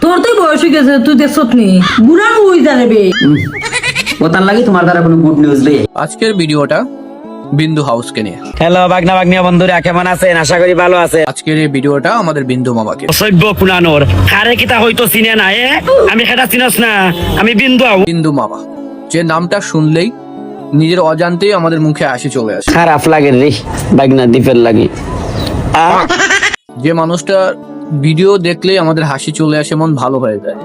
তোর তো বয়স হয়ে গেছে, তুই দেখছত নি বুড়া হই যাবে। ও তার লাগি তোমার দ্বারা কোনো গুড নিউজ নেই। আজকের ভিডিওটা বিন্দু হাউসকে নিয়ে। হ্যালো বাগনা বাগনিয়া বন্ধুরা, কেমন আছেন? আশা করি ভালো আছে। আজকের এই ভিডিওটা আমাদের বিন্দু মামাকে। সভ্য পুরানোর কারে কিতা হয়তো চিনে না, আমি সেটা চিনস না, আমি বিন্দু। বিন্দু মামা যে নামটা শুনলেই নিজের অজান্তেই আমাদের মুখে হাসি চলে আসে। খারাপ লাগে রে বাগনা দ্বীপের লাগি। যে মানুষটা ভিডিও দেখলেই আমাদের হাসি চলে আসে, মন ভালো হয়ে যায়।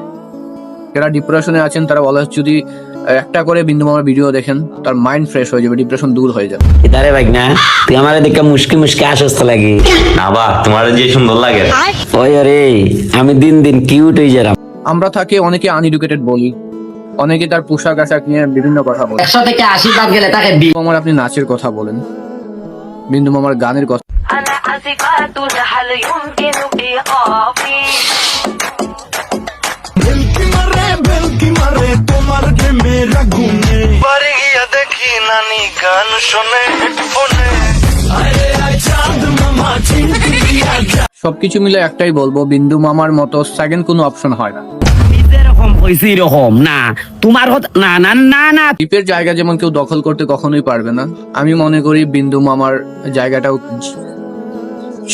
যারা ডিপ্রেশনে আছেন তারা বলা যদি একটা করে বিন্দু মামার ভিডিও দেখেন, তার মাইন্ড ফ্রেশ হয়ে যাবে, ডিপ্রেশন দূর হয়ে যাবে। কিতারে বাগনা তুই আমারে দেখে মুশকি মুশকি আশ্বস্ত লাগে না বা তোমার যে সুন্দর লাগে। ওই রে আমি দিন দিন কিউট হয়ে যারাম। আমরা তাকে অনেকে আনএডুকেটেড বলি, অনেকে তার পোশাক আশাক নিয়ে বিভিন্ন কথা বলে। 100 থেকে 80 বাদ গেলে তাকে মামার আপনি নাচের কথা বলেন, বিন্দু মামার গানের কথা। أنا عازفة هل يمكن إيقافي বাড়ি গিয়া দেখি নানি গান শোনে হেডফোনে। সবকিছু মিলে একটাই বলবো, বিন্দু মামার মতো সেকেন্ড কোনো অপশন হয় না। যেরকম হইছে এরকম না, তোমার না না না না। দ্বীপের জায়গা যেমন কেউ দখল করতে কখনোই পারবে না, আমি মনে করি বিন্দু মামার জায়গাটাও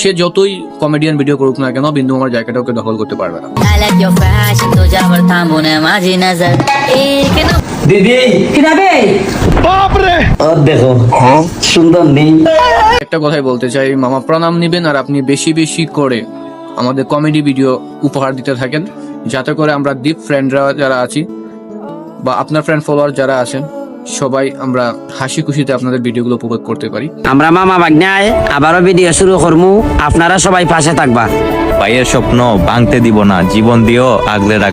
সে যতই কমেডিয়ান ভিডিও করুক না কেন, বিন্দু মামার জায়গাটাও কেউ দখল করতে পারবে না। I like your fashion, तो जावर थामो ना माझी नजर एक दो দিদি কিরাবে ও দেখো সুন্দর নেই। একটা কথাই বলতে চাই, মামা প্রণাম নিবেন আর আপনি বেশি বেশি করে আমাদের কমেডি ভিডিও উপহার দিতে থাকেন, যাতে করে আমরা দ্বীপ ফ্রেন্ডরা যারা আছি বা আপনার ফ্রেন্ড ফলোয়ার যারা আছেন সবাই আমরা হাসি খুশিতে আপনাদের ভিডিওগুলো উপভোগ করতে পারি। আমরা মামা বাগনায় আবারও ভিডিও শুরু করমু, আপনারা সবাই পাশে থাকবা। ভাইয়ের স্বপ্ন ভাঙতে দিব না, জীবন দিও আগলে রাখ।